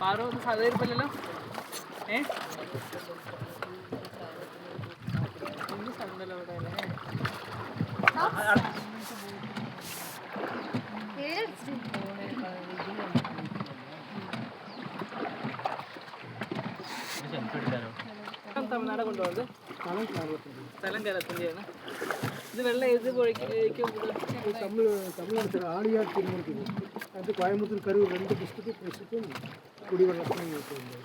പാറ ഒന്നും സാധാരണല്ലോ സ്ഥലമല്ലോ അവിടെ തമിഴ്നാട് കൊണ്ടുപോകുന്നത് സ്ഥലം കേരളത്തിൻ്റെയാണ്. ഇത് വെള്ളം ഏത് പുഴയ്ക്കും തമിഴ്നാട്ടിൽ ആളിയാർ തിരുമുറിക്കുന്നു. അത് കോയമ്പത്തൂർ കരൂർ 2 ഡിസ്ട്രിക്ട് പ്രശ്നത്തും കുടിവെള്ളത്തിനും കിട്ടുന്നുണ്ട്.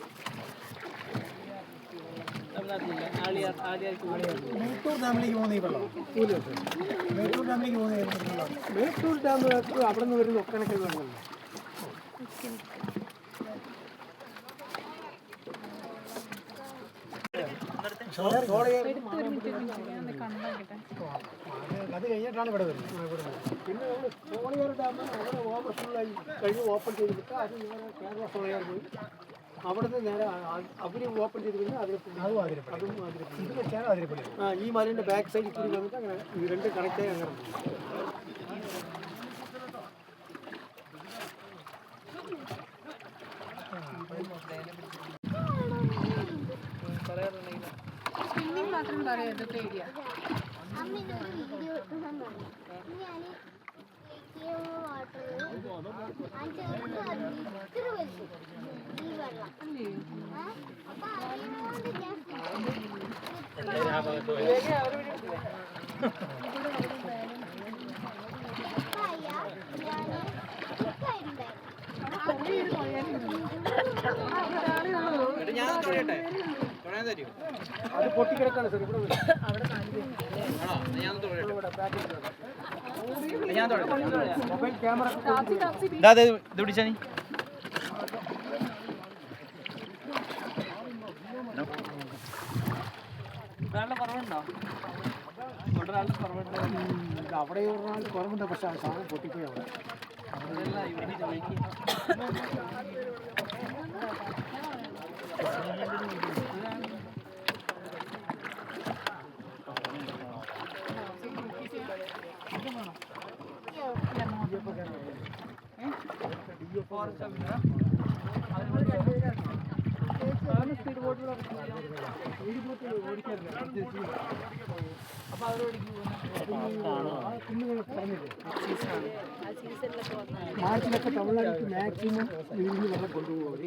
തമിഴ്നാട്ടിലില്ല ആളിയാർ മേട്ടൂർ ഡാമിലേക്ക് പോകുന്ന ഈ വെള്ളം മേട്ടൂർ ഡാമിലേക്ക് പോകുന്ന മേട്ടൂർ ഡാമിനകത്ത് അവിടെ നിന്ന് വരുന്ന ഒക്കണക്കൽ വെള്ളമല്ല. അത് കഴിഞ്ഞിട്ടാണ് ഇവിടെ വരുന്നത്. പിന്നെ നമ്മൾ സോളയാർ ഡാം അവിടെ ഓവർഫുള്ളായി കഴിഞ്ഞ് ഓപ്പൺ ചെയ്തിട്ട് അത് ഇങ്ങനെ കേരള സോളയാർ പോയി അവിടുന്ന് നേരെ അവർ ഓപ്പൺ ചെയ്ത് കഴിഞ്ഞാൽ അതും ഇത് വെച്ചാൽ അതിരപ്പള്ളി. ഈ മലയുടെ ബാക്ക് സൈഡിൽ കൂടി വന്നിട്ട് അങ്ങനെ ഈ 2 കണക്റ്റായി അങ്ങനെ മാത്രം പറയാം പേടിയാ. അത് പൊട്ടിക്കിടക്കാണ് സാർ ഇവിടെ മൊബൈൽ ക്യാമറ പിടിച്ചാനി കുറവുണ്ടോ? അവിടെ കുറവുണ്ട്. പക്ഷെ ആ സാധനം പൊട്ടിപ്പോയി അവിടെ മാർച്ചിലൊക്കെ തമിഴ്നാട്ടിൽ മാക്സിമം വീടിന് വെള്ളം കൊണ്ടുപോകും.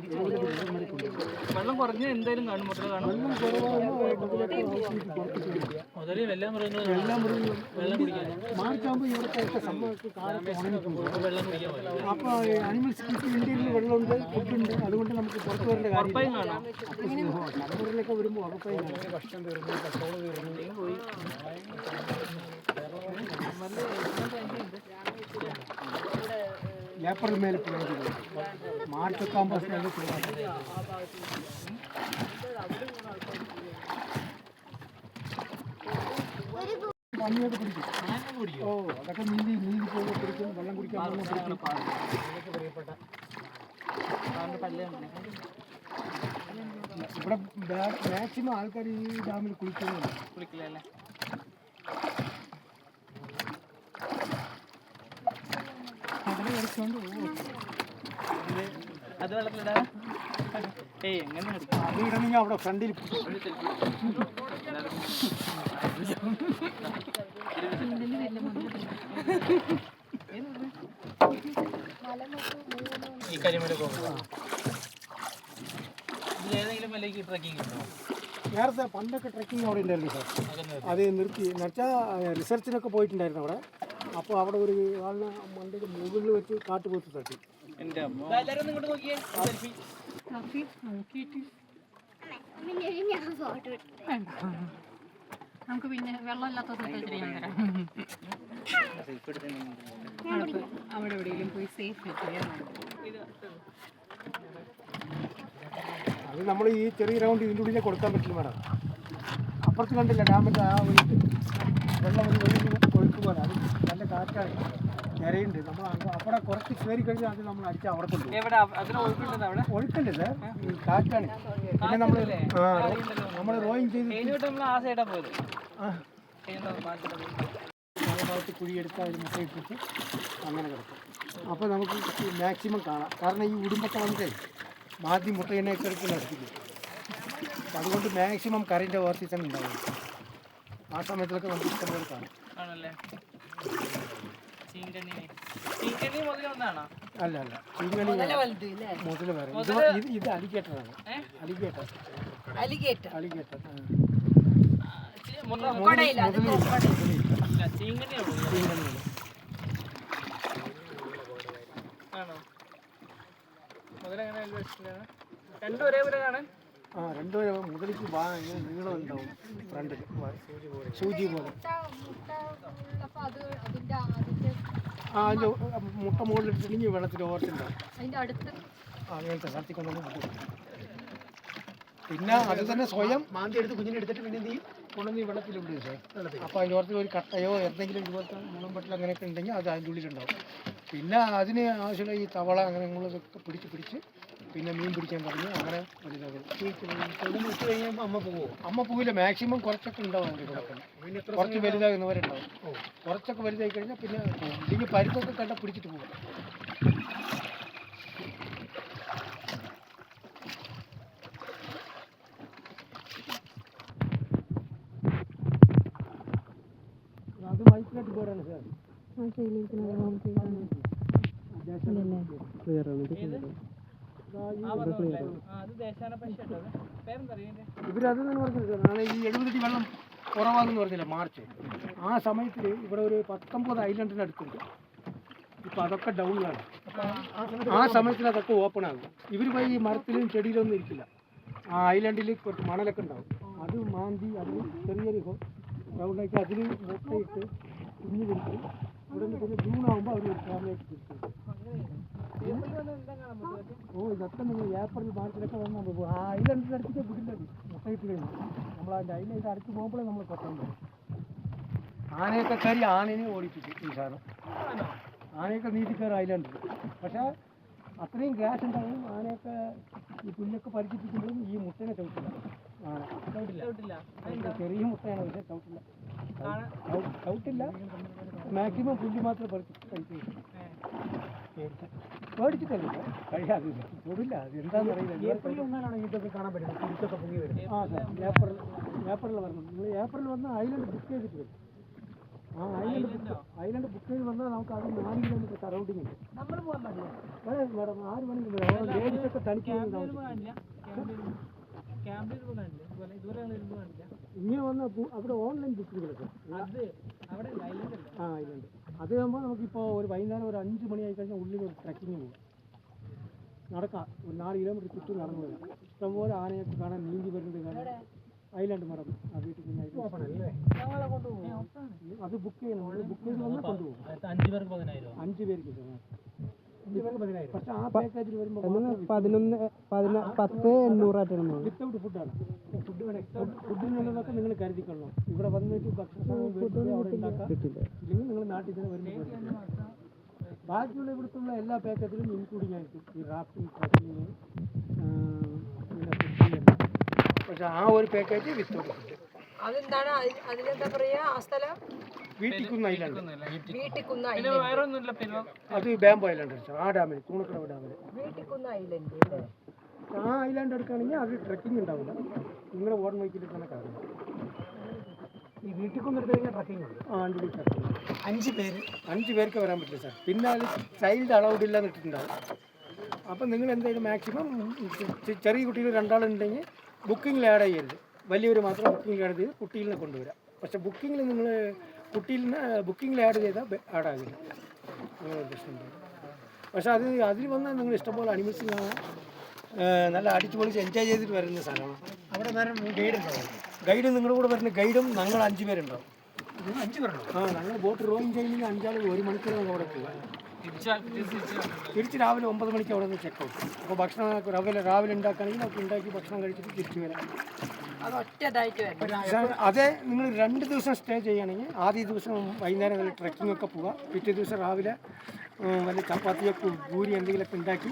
വെള്ളം കുറഞ്ഞ എന്തായാലും കാണും. വെള്ളം കുറവാകുമ്പോൾ മാർച്ചാകുമ്പോൾ ഇവിടുത്തെ സംഭവത്തിൽ കാലത്ത് ഉണങ്ങിക്കൊണ്ടുപോകും. അപ്പോൾ അനിമൽസ് ഇന്ത്യയിൽ വെള്ളമുണ്ട്, ഫുഡുണ്ട്. അതുകൊണ്ട് നമുക്ക് പുറത്ത് വരേണ്ട കാര്യം. സമ്മറിലൊക്കെ വരുമ്പോൾ ഉറപ്പായും ഭക്ഷണം തീർന്നു, പെട്രോൾ തീർന്നു പോയി. ഏപ്രിൽ മേൽ മാർച്ചൊക്കെ ആകുമ്പോൾ പന്നിയൊക്കെ പിടിക്കും. അതൊക്കെ നീന്തി പോകുമ്പോൾ പിടിക്കും. വെള്ളം കുടിക്കാൻ പ്രിയപ്പെട്ട ഇവിടെ മാക്സിമം ആൾക്കാർ ഈ ഡാമിൽ കുളിക്കില്ലല്ലേ. അത് വെള്ളത്തിലിടാ എങ്ങനെ അത് ഇടണമെങ്കിൽ അവിടെ ഫ്രണ്ടിൽ ഈ കരിമല പോകും. ഇതിലേതെങ്കിലും മലയ്ക്ക് ട്രക്കിംഗ് ഉണ്ടോ? നേരത്തെ പണ്ടൊക്കെ ട്രക്കിംഗ് അവിടെ ഉണ്ടായിരുന്നു സാർ. അത് നിർത്തി എന്നുവെച്ചാൽ റിസർച്ചിനൊക്കെ പോയിട്ടുണ്ടായിരുന്നു അവിടെ. അപ്പോൾ അവിടെ ഒരു ആളിനെ മണ്ടയ്ക്ക് മുകളിൽ വെച്ച് കാട്ടുപോത്ത് തട്ടി. നമുക്ക് പിന്നെ വെള്ളമില്ലാത്തത് അവിടെ എവിടെയെങ്കിലും പോയി സേഫ് ചെയ്യാൻ. അത് നമ്മൾ ഈ ചെറിയ റൗണ്ട് ഇതിൻ്റെ ഉള്ളിലേ കൊടുക്കാൻ പറ്റില്ല മാഡം. അപ്പുറത്ത് കണ്ടില്ല ഡാമിൻ്റെ ആ ഒരു വെള്ളം ഒഴുക്കുപോലെ. അത് നല്ല കാറ്റാണ്, നിരയുണ്ട്. നമ്മൾ അവിടെ കുറച്ച് കയറി കഴിഞ്ഞാൽ അത് നമ്മൾ അടിച്ച് അവിടെ കൊണ്ടുപോകും. ഒഴുക്കല്ലേ സാർ, ഈ കാറ്റാണ്. പിന്നെ നമ്മൾ റോയിങ് ചെയ്ത് ഭാഗത്ത് കുഴിയെടുത്ത് അതിൽ മുട്ടയിട്ടിട്ട് അങ്ങനെ കിടക്കും. അപ്പോൾ നമുക്ക് മാക്സിമം കാണാം. കാരണം ഈ ഉടുമ്പൊക്കെ വന്നിട്ടേ മാന്തി മുട്ടയിനൊക്കെ എടുത്ത് നശിപ്പിക്കും. അപ്പം അതുകൊണ്ട് മാക്സിമം കറിൻ്റെ ഓവർ സീസൺ ഉണ്ടാവും. ആ സമയത്തൊക്കെ നമുക്ക് ഇഷ്ടംപോലെ കാണും. ആണല്ലേ? ചീങ്കണ്ണി മുതൽ ഒന്നാണോ? അല്ല ചീങ്കണി മുതൽ വേറെ. ഇത് അലിഗേറ്ററാണ്. അലിഗേറ്റർ ആണോ? മുതലെങ്ങനെ രണ്ടും ഒരേപോലെ കാണാൻ? രണ്ടു മുതലിക്ക് ഇങ്ങനെ നീളം ഉണ്ടാവും ഫ്രണ്ടിൽ സൂചി പോലെ. അതിൻ്റെ മുട്ട മുകളിലിട്ടില്ലെങ്കിൽ വെള്ളത്തിൽ ഓർത്തുണ്ടാവും. അങ്ങനത്തെ സ്ഥലത്തിൽ കൊണ്ടുവന്ന് പിന്നെ അത് തന്നെ സ്വയം മാന്തി എടുത്ത് കുഞ്ഞിനെ എടുത്തിട്ട് പിന്നെ നീ കൊണ്ടുവന്ന് ഈ വെള്ളത്തിലുണ്ട് സാർ. അപ്പോൾ അതിൻ്റെ ഓർത്ത് ഒരു കട്ടയോ എന്തെങ്കിലും ഇതുപോലത്തെ മുളമ്പട്ടിൽ അങ്ങനെയൊക്കെ ഉണ്ടെങ്കിൽ അത് അതിൻ്റെ ഉള്ളിലുണ്ടാവും. പിന്നെ അതിന് ആവശ്യമുള്ള ഈ തവള അങ്ങനെയുള്ളതൊക്കെ പിടിച്ച് പിന്നെ മീൻ പിടിക്കാൻ തുടങ്ങി അങ്ങനെ വലുതാകും. ഇട്ട് കഴിയുമ്പോൾ അമ്മ പോവില്ല. മാക്സിമം കുറച്ചൊക്കെ ഉണ്ടാവും അതിൻ്റെ കൂടെ. കുറച്ച് വലുതാകുന്നവരുണ്ടാവും. കുറച്ചൊക്കെ വലുതായി കഴിഞ്ഞാൽ പിന്നെ പോകും. ഇല്ലെങ്കിൽ പരുത്തൊക്കെ കണ്ട പിടിച്ചിട്ട് പോകും. അത് വൈറ്റിലായിട്ട് പോരാണ് സാർ. ഇവരത് തന്നെ പറഞ്ഞത് നാളെ ഈ 70 അടി വെള്ളം കുറവാണെന്ന് പറഞ്ഞില്ല മാർച്ച്. ആ സമയത്തിൽ ഇവിടെ ഒരു 19 ഐലൻഡിൻ്റെ അടുത്തുണ്ട്. ഇപ്പം അതൊക്കെ ഡൗണിലാണ്. ആ സമയത്തിൽ അതൊക്കെ ഓപ്പൺ ആകും. ഇവർ പോയി ഈ മരത്തിലും ചെടിയിലൊന്നും ഇരിക്കില്ല. ആ ഐലൻഡിൽ കുറച്ച് മണലൊക്കെ ഉണ്ടാവും. അത് മാന്തി അത് ചെറിയൊരു റൗണ്ടാക്കി അതിൽ മുട്ടയിട്ട് കുഞ്ഞു പിടിക്കും. ഇവിടെ നിന്ന് പിന്നെ ജൂൺ ആകുമ്പോൾ അവർ ഒരു ഫാമിലിയായിട്ട് പിടിക്കും. ഇതൊക്കെ നിങ്ങൾ ഏപ്രിൽ മാർച്ചിലൊക്കെ വന്നാൽ പോകും. ആ ഐലൻഡിൻ്റെ അടുത്തേക്ക് വിടില്ലത് മുട്ടയിട്ട് കഴിഞ്ഞു. നമ്മൾ അതിൻ്റെ ഐലൻഡ് അടുത്ത് പോകുമ്പോഴേ നമ്മൾ കൊട്ടാൻ പോകും. ആനയൊക്കെ കയറി ആനയെ ഓടിപ്പിക്കും ഈ സാധനം. ആനയൊക്കെ നീട്ടി കയറി ഐലൻഡിൽ. പക്ഷേ അത്രയും ഗ്യാസ് ഉണ്ടാവും. ആനയൊക്കെ ഈ പുല്ലൊക്കെ പരിചിപ്പിക്കുമ്പോഴും ഈ മുട്ടനെ ചവിട്ടില്ല. ചെറിയ മുട്ടയാണ് പക്ഷേ ചവിട്ടില്ല. മാക്സിമം പുല്ല് മാത്രമേ കഴിക്കുള്ളൂ. പേടിച്ചിട്ടല്ല കഴിയാതില്ല തൊടില്ല. അത് എന്താണെന്ന് അറിയില്ല. ഇതൊക്കെ കാണാൻ പറ്റും. തിരിച്ചൊക്കെ പൊങ്ങി വരും. ഏപ്രിൽ വരണം. നിങ്ങൾ ഏപ്രിൽ വന്നാൽ ഐലൻഡ് ബുക്ക് ചെയ്തിട്ട് വരും. ആ ഐലൻഡ് ബുക്ക് ചെയ്ത് വന്നാൽ നമുക്ക് അത് 4 കിലോമീറ്റർ സറൗണ്ടിങ് ഉണ്ട്. മേഡം 6 മണിക്ക് ലേഡീസൊക്കെ തനിക്ക് ഇങ്ങനെ വന്നാൽ അവിടെ ഓൺലൈൻ ബുക്കിങ്ങുകളൊക്കെ ഐലൻഡ് അത് ആകുമ്പോൾ നമുക്കിപ്പോൾ ഒരു വൈകുന്നേരം ഒരു 5 മണിയായി കഴിഞ്ഞാൽ ഉള്ളിൽ ഒരു ട്രക്കിങ് പോകും. നടക്കാം. ഒരു 4 കിലോമീറ്റർ ചുറ്റും നടന്നു വരും. ഇഷ്ടംപോലെ ആനയൊക്കെ കാണാൻ നീന്തി വരുന്നത് കാണാൻ ഐലൻഡ് മരം ആ വീട്ടിൽ നിന്ന് അത് ബുക്ക് ചെയ്യണം. ബുക്ക് ചെയ്ത് വന്നാൽ കൊണ്ടുപോകും. 5 പേർക്ക് പക്ഷെ ആ പാക്കേജിൽ വരുമ്പോൾ 10,800 വിത്തൗട്ട് ഫുഡാണ്. ഫുഡിനുള്ളതൊക്കെ നിങ്ങൾ കരുതിക്കൊള്ളണം. ഇവിടെ വന്നിട്ട് ഭക്ഷണം അവിടെ ഉണ്ടാക്കാൻ കിട്ടില്ല. ഇല്ലെങ്കിൽ നിങ്ങൾ നാട്ടിൽ തന്നെ വരുമ്പോൾ ബാക്കിയുള്ള ഇവിടുത്തുള്ള എല്ലാ പാക്കേജിലും ഇൻക്ലൂഡിങ് ആയിരിക്കും ഈ റാഫ്റ്റിംഗ് ട്രക്കിങ് പിന്നെ ഫുഡ്. പക്ഷെ ആ ഒരു പാക്കേജ് വിത്തൗട്ട് ഫുഡ്. അതെന്താണ് അതിനെന്താ പറയാ ആ സ്ഥലം? വീട്ടിക്കുന്ന് ഐലൻഡ്. വീട്ടിക്കുന്ന് അത് ബാംബോ ഐലൻഡ് ആ ഡാമിൽ തൂണക്കടവ് ഡാമിൽ വീട്ടിക്കുന്ന് ഐലൻഡ്. ആ ഐലൻഡ് എടുക്കുകയാണെങ്കിൽ അത് ട്രക്കിംഗ് ഉണ്ടാവില്ല. നിങ്ങൾ ഓൺ വൈക്കിൽ തന്നെ കാണും. ഈ വീട്ടിക്കൊന്നും എടുത്തു കഴിഞ്ഞാൽ ട്രക്കിംഗ് ഉണ്ട്. 5 പേർക്ക് വരാൻ പറ്റില്ല സാർ. പിന്നെ അത് ചൈൽഡ് അലൗഡ് ഇല്ല എന്നിട്ടുണ്ടാവും. അപ്പം നിങ്ങൾ എന്തായാലും മാക്സിമം ചെറിയ കുട്ടികൾ 2 ആളുണ്ടെങ്കിൽ ബുക്കിങ്ങിൽ ആഡ് ചെയ്യരുത്. വലിയവർ മാത്രം ബുക്കിംഗ് ആഡ് ചെയ്ത് കുട്ടികളിനെ കൊണ്ടുവരാം. പക്ഷേ ബുക്കിങ്ങിൽ നിങ്ങൾ കുട്ടികളിനെ ബുക്കിങ്ങിൽ ആഡ് ചെയ്താൽ ആഡാകില്ല. അങ്ങനെ പ്രശ്നമുണ്ട്. പക്ഷേ അതിൽ വന്നാൽ നിങ്ങൾ ഇഷ്ടംപോലെ അനിമൽസ് കാണാം. നല്ല അടിച്ചു പൊളിച്ച് എൻജോയ് ചെയ്തിട്ട് വരുന്ന സ്ഥലമാണ്. അവിടെ ഗൈഡ് ഉണ്ടാവും. ഗൈഡ് നിങ്ങളുടെ കൂടെ വരുന്ന ഗൈഡും ഞങ്ങൾ 5 പേരുണ്ടാവും. 5 പേരുണ്ടാവും. ഞങ്ങൾ ബോട്ട് റോയിങ് ചെയ്യുന്നെങ്കിൽ 5 ആൾ 1 മണിക്കൂർ അവിടെ പോകും. തിരിച്ച് രാവിലെ 9 മണിക്ക് അവിടെ നിന്ന് ചെക്ക് ഔട്ട്. അപ്പോൾ ഭക്ഷണം രാവിലെ ഉണ്ടാക്കുകയാണെങ്കിൽ നമുക്ക് ഉണ്ടാക്കി ഭക്ഷണം കഴിച്ചിട്ട് തിരിച്ചു വരാം. അതെ നിങ്ങൾ 2 ദിവസം സ്റ്റേ ചെയ്യുകയാണെങ്കിൽ ആദ്യ ദിവസം വൈകുന്നേരം വല്ല ട്രക്കിംഗ് ഒക്കെ പോവാം. പിറ്റേ ദിവസം രാവിലെ വല്ല ചപ്പാത്തിയൊക്കെ പൂരി എന്തെങ്കിലുമൊക്കെ ഉണ്ടാക്കി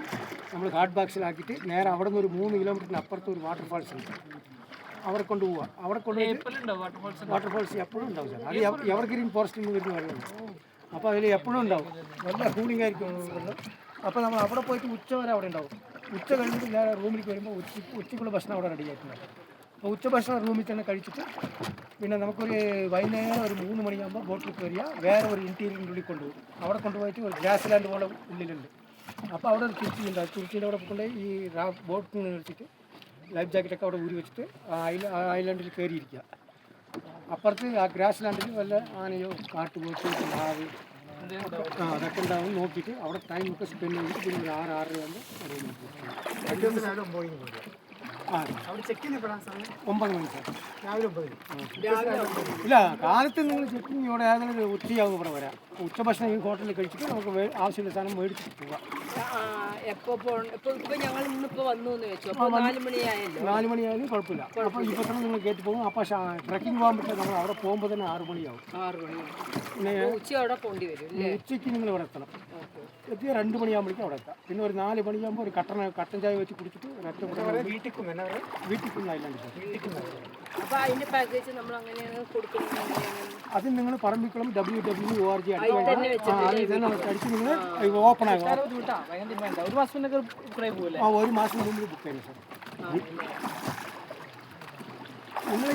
നമ്മൾ ഹാർഡ് ബോക്സിലാക്കിയിട്ട് നേരെ അവിടെ നിന്ന് ഒരു 3 കിലോമീറ്ററിന് അപ്പുറത്ത് ഒരു വാട്ടർഫാൾസ് ഉണ്ട്. അവിടെ കൊണ്ടുപോവുക. അവിടെ വാട്ടർഫാൾസ് എപ്പോഴും ഉണ്ടാവും സാർ. അത് എവർഗ്രീൻ ഫോറസ്റ്റിൽ നിന്ന് വരുന്ന വെള്ളമാണ്. അപ്പോൾ അതിൽ എപ്പോഴും ഉണ്ടാവും. നല്ല കൂളിംഗ് ആയിരിക്കും വെള്ളം. അപ്പോൾ നമ്മൾ അവിടെ പോയിട്ട് ഉച്ച വരെ അവിടെ ഉണ്ടാവും. ഉച്ച കഴിഞ്ഞിട്ട് ഞാൻ റൂമിലേക്ക് വരുമ്പോൾ ഉച്ചയ്ക്കുള്ള ഭക്ഷണം അവിടെ റെഡി ആയിട്ടുണ്ട്. അപ്പോൾ ഉച്ചഭക്ഷണം റൂമിൽ തന്നെ കഴിച്ചിട്ട് പിന്നെ നമുക്കൊരു വൈകുന്നേരം ഒരു 3 മണിയാകുമ്പോൾ ബോട്ടിൽ കയറിയാൽ വേറെ ഒരു ഇൻറ്റീരിയറിൻ്റെ ഉള്ളിൽ കൊണ്ടുപോകും. അവിടെ കൊണ്ടുപോയിട്ട് ഒരു ഗ്യാസ് ലാൻഡ് പോലെ ഉള്ളിലുണ്ട്. അപ്പോൾ അവിടെ ഒരു തുരുത്തിയുണ്ട്. ആ തുരുത്തിയുടെ അവിടെ കൊണ്ടുപോയി ഈ ബോട്ടിൽ നിന്ന് വെച്ചിട്ട് ലൈഫ് ജാക്കറ്റൊക്കെ അവിടെ ഊരി വെച്ചിട്ട് ഐലൻഡിൽ കയറിയിരിക്കുക. അപ്പുറത്ത് ആ ഗ്രാസ് ലാൻഡിൽ വല്ല ആനയോ കാട്ടുപോത്ത് മാവ് അതൊക്കെ ഉണ്ടാവും നോക്കിയിട്ട് അവിടെ ടൈമൊക്കെ സ്പെൻഡ് ചെയ്തിട്ട് പിന്നെ ഒരു 6-6:30 ആകുമ്പോൾ അവിടെ ചെക്ക് ചെയ്യുന്ന എപ്പോഴാണ് സമയം? 9 മണി സാർ. രാവിലെ 9. ഇല്ല, കാലത്ത് നിങ്ങൾ ചെക്കിങ് ഇവിടെ ഏതെങ്കിലും ഉച്ചയാവും ഇവിടെ വരാം. ഉച്ചഭക്ഷണം ഈ ഹോട്ടലിൽ കഴിച്ചിട്ട് നമുക്ക് ആവശ്യമുള്ള സാധനം മേടിച്ചിട്ട് പോവാം. ഇപ്പൊ ഞങ്ങൾ ഇന്നിപ്പോ വന്നു എന്ന് വെച്ചു. അപ്പൊ 4 മണിയായല്ലോ. 4 മണിയായാലും കുഴപ്പമില്ല. അപ്പോൾ ഇപ്പോൾ തന്നെ നിങ്ങൾ കയറ്റി പോകും. അപ്പോൾ ട്രക്കിംഗ് പോകാൻ പറ്റില്ല. നമ്മൾ അവിടെ പോകുമ്പോൾ തന്നെ 6 മണിയാവും. 6 മണി. പിന്നെ ഉച്ച അവിടെ പോകേണ്ടി വരും. ഉച്ചയ്ക്ക് നിങ്ങൾ ഇവിടെ എത്തണം. എത്തിയ 2 മണിയാകുമ്പോഴേക്കും അവിടെ എത്താം. പിന്നെ ഒരു 4 മണിയാകുമ്പോൾ ഒരു കട്ടൻ ചായ വെച്ച് കുടിച്ചിട്ട് വീട്ടിൽ കൊണ്ടായില്ലാണ്ട് സാർ. അപ്പൊ അതിന്റെ പാക്കേജ് നമ്മൾ അങ്ങനെയാണ് കൊടുക്കുന്നത്. അത് നിങ്ങൾ പറമ്പിക്കുളം www.org അടിച്ച് നിങ്ങൾ ഓപ്പൺ ആകും. ഒരു മാസത്തിനൊക്കെ പോകില്ലേ? ഒരു മാസം മുമ്പ് ബുക്ക് ചെയ്യുന്നു സാർ. നിങ്ങൾ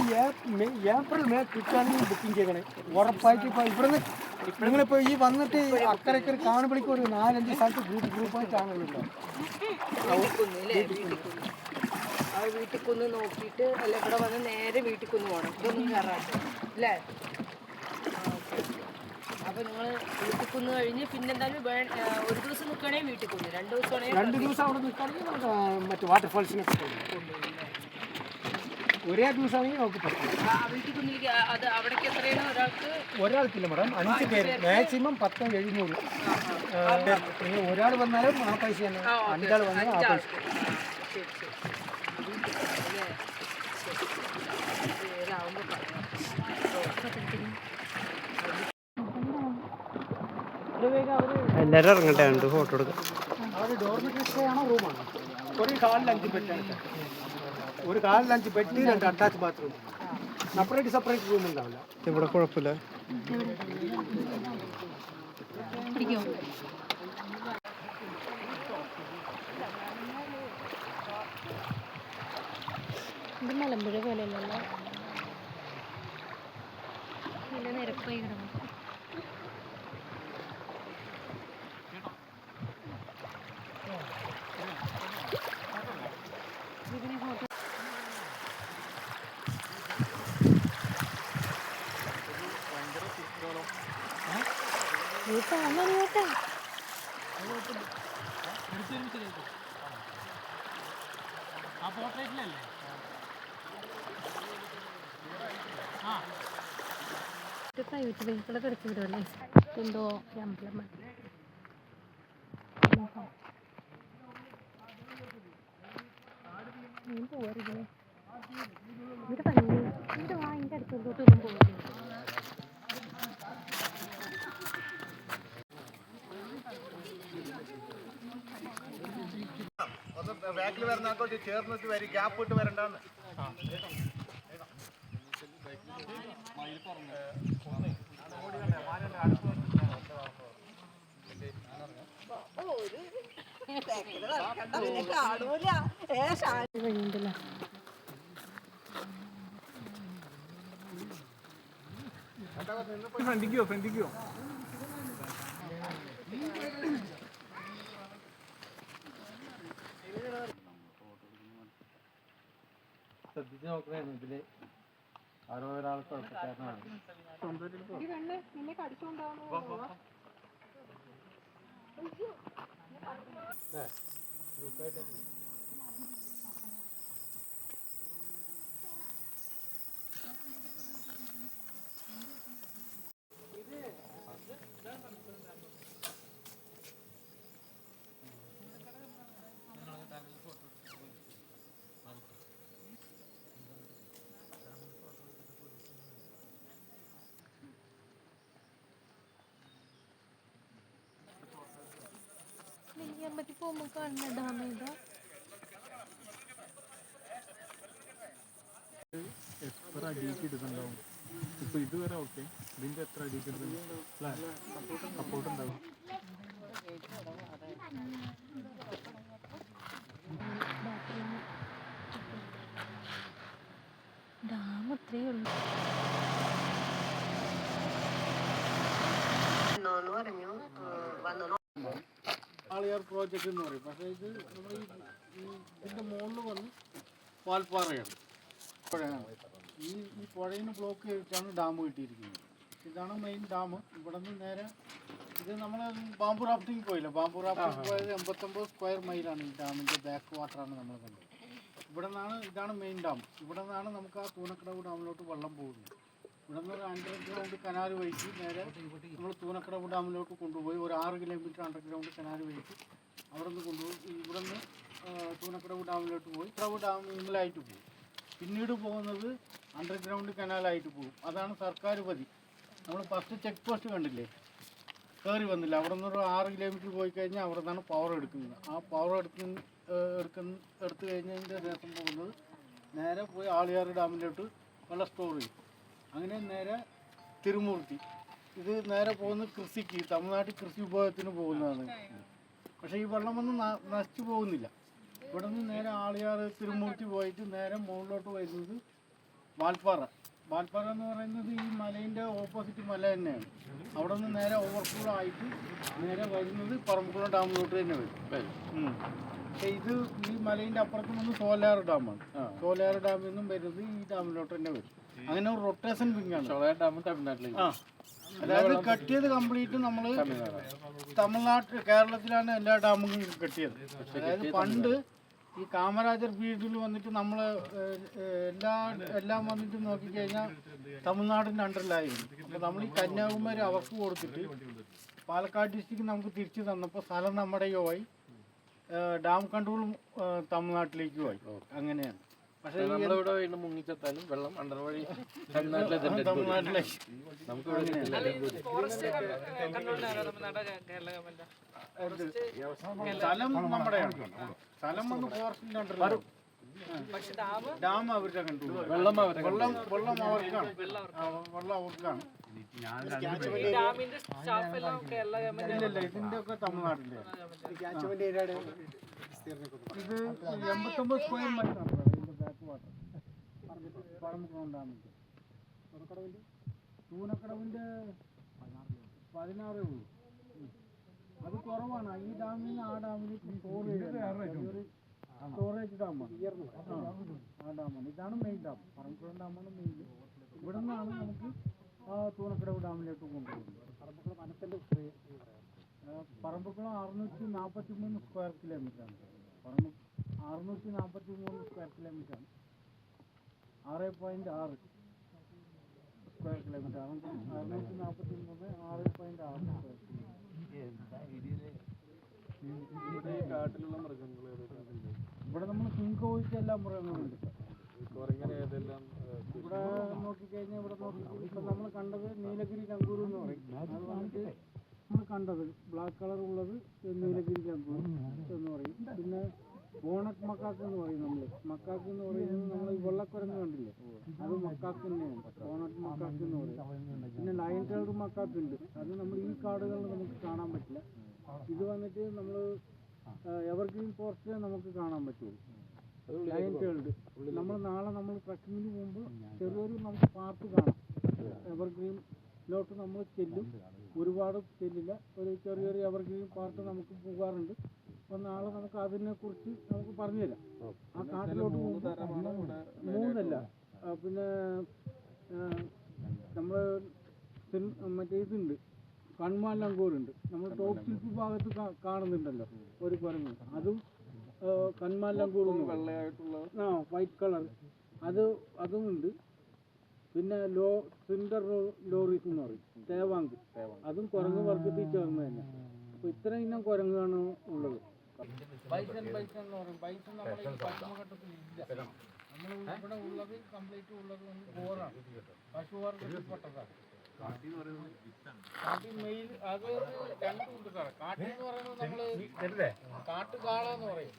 ഏപ്രിൽ മേ കിട്ടാണെങ്കിൽ ബുക്കിംഗ് ചെയ്യണേ ഉറപ്പായിട്ട്. ഇപ്പോൾ ഇവിടുന്ന് നിങ്ങളിപ്പോൾ ഈ വന്നിട്ട് അക്കരയ്ക്ക് കാണുമ്പോഴേക്കും ഒരു 4-5 സ്ഥലത്ത് ഗ്രൂപ്പായിട്ട് ആളുകളുണ്ടാവും. വീട്ടിൽ കുന്ന് നോക്കിയിട്ട് അല്ല ഇവിടെ വന്ന് നേരെ വീട്ടിൽ കുന്ന് പോകണം. ഇതൊന്നും കയറാണ്ട് അല്ലേ? അപ്പൊ നിങ്ങൾ വീട്ടിൽ കുന്ന് കഴിഞ്ഞ് പിന്നെ എന്തായാലും ഒരു ദിവസം നിൽക്കുകയാണെങ്കിൽ വീട്ടിൽ കുന്ന്, 2 ദിവസമാണെങ്കിൽ 2 ദിവസം അവിടെ നിൽക്കുകയാണെങ്കിൽ മറ്റു വാട്ടർഫാൾസിനൊക്കെ ഒരേ ദിവസമാണെങ്കിൽ നമുക്ക് പറ്റും. വീട്ടിൽ കുന്നിലേക്ക് അത് അവിടേക്ക് എത്രയാണ് ഒരാൾക്കില്ല മാഡം, 5 പേര് മാക്സിമം 10-700. നിങ്ങൾ ഒരാൾ വന്നാലും ആ പൈസ തന്നെ, 5 ആൾ വന്നാലും ആ പൈസ. എല്ലാവരും ഇറങ്ങട്ടെ, ഉണ്ട് ഫോട്ടോ എടുക്കാം. അവർ ഡോർമെറ്ററി സ്റ്റേ ആണോ റൂമാണോ? ഒരു കാലിൽ 5 ബെഡാണ് സാർ. ഒരു കാലിൽ 5 bed, 2 attach bathroom. Separate room ഉണ്ടാവില്ല. ഇവിടെ കുഴപ്പമില്ല. ഇത് മലമ്പുഴ പോലെയല്ലല്ലോ, നല്ല നിരപ്പായി കിടന്നു. പ്രൈവറ്റ് ബൈക്കുകളൊക്കെ എടുത്ത് വിടുമല്ലേ? എന്തോ അമ്പലം പോവരുത്. ഇവിടെ പള്ളി ഇവിടെ വാ, എൻ്റെ അടുത്തോട്ടൊന്നും പോകരുത്. ബാക്കിൽ വരുന്ന അങ്ങോട്ട് ചേർന്നിട്ട് വരും, ഗ്യാപ്പ് ഇട്ട് വരണ്ടാന്ന്. വഴിയുണ്ടല്ലോ. ഫ്രണ്ടിക്കോ ശ്രദ്ധിച്ച് നോക്കണേ. ഇതില് ആരോ ഒരാൾ കുഴപ്പക്കാരനാണ്. നെയ്യാമ്പതി പോകുമ്പോൾ കാണുന്ന ഡാം ഏതാ? എത്ര അടിക്ക് ഇടുന്നുണ്ടാവും? ഇപ്പൊ ഇതുവരെ ഓക്കെ, ഇതിന്റെ എത്ര അടിക്ക് ഇടുന്നുണ്ട്? സപ്പോർട്ട് ഉണ്ടാവും. ഡാം ഇത്രയേ ഉള്ളൂ. ആളിയാർ പ്രോജക്റ്റ് എന്ന് പറയും. പക്ഷേ ഇത് നമ്മൾ ഇതിൻ്റെ മുകളിൽ വന്ന് വാൽപ്പാറയാണ്, പുഴയാണ്. ഈ പുഴയിന് ബ്ലോക്ക് ചെയ്തിട്ടാണ് ഡാം കിട്ടിയിരിക്കുന്നത്. ഇതാണ് മെയിൻ ഡാം. ഇവിടെ നിന്ന് നേരെ ഇത് നമ്മൾ ബാംബു റാഫ്റ്റിംഗ് പോയില്ല, ബാംബു റാഫ്റ്റിംഗ് പോയത് 89 സ്ക്വയർ മൈലാണ് ഈ ഡാമിൻ്റെ ബാക്ക് വാട്ടറാണ് നമ്മൾ കണ്ടത്. ഇവിടെ നിന്നാണ്, ഇതാണ് മെയിൻ ഡാം. ഇവിടെ നിന്നാണ് നമുക്ക് ആ തൂനക്കടവ് ഡാമിലോട്ട് വെള്ളം പോകുന്നത്. ഇവിടെ നിന്ന് ഒരു അണ്ടർഗ്രൗണ്ട് കനാൽ വഴിക്ക് നേരെ നമ്മൾ തൂനക്കടവ് ഡാമിലോട്ട് കൊണ്ടുപോയി ഒരു 6 കിലോമീറ്റർ അണ്ടർഗ്രൗണ്ട് കനാൽ വഴിക്ക് അവിടെ നിന്ന് കൊണ്ടുപോയി ഇവിടെ നിന്ന് തൂനക്കടവ് ഡാമിലോട്ട് പോയി കടവ് ഡാമിലായിട്ട് പോകും. പിന്നീട് പോകുന്നത് അണ്ടർഗ്രൗണ്ട് കനാലായിട്ട് പോകും. അതാണ് സർക്കാർ പതി. നമ്മൾ ഫസ്റ്റ് ചെക്ക് പോസ്റ്റ് കണ്ടില്ലേ, കയറി വന്നില്ല. അവിടെ നിന്ന് ഒരു 6 കിലോമീറ്റർ പോയി കഴിഞ്ഞാൽ അവിടെ നിന്നാണ് പവർ എടുക്കുന്നത്. ആ പവർ എടുത്തു കഴിഞ്ഞതിൻ്റെ ശേഷം പോകുന്നത് നേരെ പോയി ആളിയാർ ഡാമിലോട്ട് വെള്ളം സ്റ്റോർ ചെയ്യും. അങ്ങനെ നേരെ തിരുമൂർത്തി. ഇത് നേരെ പോകുന്നത് കൃഷിക്ക്, തമിഴ്നാട്ടിൽ കൃഷി വിഭവത്തിന് പോകുന്നതാണ്. പക്ഷേ ഈ വെള്ളമൊന്നും നശിച്ചു പോകുന്നില്ല. ഇവിടെ നിന്ന് നേരെ ആളിയാർ തിരുമൂർത്തി പോയിട്ട് നേരെ മുകളിലോട്ട് വരുന്നത് വാൽപ്പാറ. വാൽപ്പാറ എന്ന് പറയുന്നത് ഈ മലേൻ്റെ ഓപ്പോസിറ്റ് മല തന്നെയാണ്. അവിടെ നിന്ന് നേരെ ഓവർഫ്ലോ ആയിട്ട് നേരെ വരുന്നത് പറമ്പുകുളം ഡാമിലോട്ട് തന്നെ വരും. പക്ഷേ ഇത് ഈ മലേൻ്റെ അപ്പുറത്ത് നിന്ന് സോലാർ ഡാമാണ്. സോലാർ ഡാമിൽ നിന്നും വരുന്നത് ഈ ഡാമിലോട്ട് തന്നെ വരും. അങ്ങനെ ഒരു റൊട്ടേഷൻ വിങ്ങാണ്. സോലാർ ഡാം തമിഴ്നാട്ടിലേക്ക്. അതായത് കെട്ടിയത് കംപ്ലീറ്റ് നമ്മൾ തമിഴ്നാട്ടിൽ, കേരളത്തിലാണ് എല്ലാ ഡാമും കെട്ടിയത്. അതായത് പണ്ട് ഈ കാമരാജർ പീരീഡിൽ വന്നിട്ട് നമ്മൾ എല്ലാം വന്നിട്ട് നോക്കിക്കഴിഞ്ഞാൽ തമിഴ്നാടിൻ്റെ അണ്ടറിലായിരുന്നു. അപ്പോൾ നമ്മൾ ഈ കന്യാകുമാരി അവർക്ക് കൊടുത്തിട്ട് പാലക്കാട് ഡിസ്ട്രിക്ട് നമുക്ക് തിരിച്ചു തന്നപ്പോൾ സ്ഥലം നമ്മുടെയോ ആയി, ഡാം കൺട്രോളും തമിഴ്നാട്ടിലേക്ക് പോയി. അങ്ങനെയാണ്. പക്ഷേ നമ്മളിവിടെ മുങ്ങിച്ചെത്താലും വെള്ളം അണ്ടർ വഴി തമിഴ്നാട്ടിലേക്ക് സ്ഥലം നമ്മുടെയാണ്. സ്ഥലം വന്ന് ഫോറസ്റ്റിന്റെ അണ്ടറിലാണ്. ഡാം അവരുടെ കണ്ടു, വെള്ളം അവർക്കാണ്. വെള്ളം അവർക്കാണ്. ഇല്ലല്ല, ഇതിന്റെ ഒക്കെ തമിഴ്നാട്ടിലെ. ഇത് 89 സ്ക്വയർ മൈലാണ് ഇതിന്റെ ബാക്ക് വാട്ടർ. പറമ്പുകുളം ഡാമിന്റെ തൂനക്കടവിന്റെ 16 ഉള്ളൂ. അത് കുറവാണ്. ഈ ഡാമിൽ നിന്ന് ആ ഡാമിലേക്ക് സ്റ്റോറേജ് ഡാമാണ്. ആ ഡാമാണ്. ഇതാണ് മെയിൻ ഡാം. പറമ്പുകുളം ഡാമാണ് മെയിൻ. ഇവിടെ നിന്നാണ് നമുക്ക് ആ തൂനക്കടവ് ഡാമിലേക്ക് കൊണ്ടുപോകുന്നത്. പറമ്പുകുളം അനക്കൻ്റെ പറമ്പുകുളം 643 സ്ക്വയർ കിലോമീറ്ററാണ്. 643 സ്ക്വയർ കിലോമീറ്ററാണ്. 6.6 സ്ക്വയർ കിലോമീറ്റർ. 643 6.6 square kilometre. ഇവിടെ നമ്മൾ സിംഹോയിച്ച എല്ലാ മൃഗങ്ങളുണ്ട്. ഇവിടെ നോക്കിക്കഴിഞ്ഞാൽ ഇവിടെ ഇപ്പം നമ്മൾ കണ്ടത് നീലഗിരി കങ്കൂരു എന്ന് പറയും. അത് വന്നിട്ട് നമ്മൾ കണ്ടത് ബ്ലാക്ക് കളർ ഉള്ളത് നീലഗിരി കങ്കൂരു എന്ന് പറയും. പിന്നെ ബോണറ്റ് മക്കാക്ക് എന്ന് പറയും. നമ്മൾ മക്കാക്ക് എന്ന് പറയുന്നത് നമ്മൾ വെള്ളക്കുരങ്ങ് കണ്ടില്ലേ, അത് മക്കാക്ക് തന്നെയാണ്. ബോണറ്റ് മക്കാക്ക് എന്ന് പറയും. പിന്നെ ലയൺ ടൈൽഡ് മക്കാക്ക് ഉണ്ട്. അത് നമ്മൾ ഈ കാടുകളിൽ നമുക്ക് കാണാൻ പറ്റില്ല. ഇത് വന്നിട്ട് നമ്മൾ എവർഗ്രീൻ ഫോറസ്റ്റിൽ നമുക്ക് കാണാൻ പറ്റുള്ളൂ. ലയൺ ടൈൽഡ് നമ്മൾ നാളെ നമ്മൾ ട്രക്കിങ്ങിന് പോകുമ്പോൾ ചെറിയൊരു നമുക്ക് പാർക്ക് കാണാം. എവർഗ്രീനിലോട്ട് നമ്മൾ ചെല്ലും. ഒരുപാട് ചെല്ലില്ല, ഒരു ചെറിയൊരു എവർഗ്രീൻ പാർക്ക് നമുക്ക് പോകാറുണ്ട്. അപ്പോൾ നാളെ നമുക്ക് അതിനെക്കുറിച്ച് നമുക്ക് പറഞ്ഞുതരാം. ആ കാട്ടിലോട്ട് പോകുമ്പോൾ 3 പിന്നെ നമ്മൾ മറ്റേ ഇതുണ്ട്, കൺമാൻ ലങ്കോറുണ്ട്. നമ്മൾ ടോപ്പ് ശില്പി ഭാഗത്ത് കാണുന്നുണ്ടല്ലോ ഒരു കുരങ്ങ്, അതും കൺമാൻ ലങ്കോർ വെള്ളയായിട്ടുള്ള വൈറ്റ് കളർ, അതുമുണ്ട്. പിന്നെ സിൻഡർ ലോറീസ് എന്ന് പറയും, തേവാങ്ക്, അതും കുരങ്ങ് വർഗത്തിൽ ചേർന്ന് തന്നെ. അപ്പോൾ ഇത്ര ഇനം കുരങ്ങാണ് ഉള്ളത്. ബൈസൺ എന്ന് പറയും. ബൈസൺ നമ്മുടെ ഈ പശ്ചിമഘട്ടത്തിൽ ഇല്ല. നമ്മൾ ഇവിടെ ഉള്ളത് കംപ്ലീറ്റ് ഉള്ളത് ഗോറാണ്, പശുവർഗത്തിൽപ്പെട്ടതാണ്. കാട്ടി മെയിൽ അത് 2 ഉണ്ട് സാറേ. കാട്ടി എന്ന് പറയുന്നത് നമ്മള് കാട്ടുകാളെന്ന് പറയും.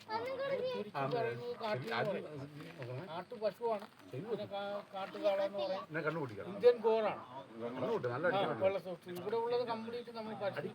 ചുരുക്കി പറയുന്നത് കാട്ടി എന്ന് പറയും. കാട്ടു പശുവാണ്. പിന്നെ കാട്ടുകാള എന്ന് പറയും. ഇന്ത്യൻ ഗോറാണ്. ഇവിടെ ഉള്ളത് കംപ്ലീറ്റ് നമ്മൾ പശു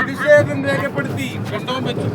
പ്രതിഷേധം രേഖപ്പെടുത്തി കൊണ്ടുപോകാൻ പറ്റും.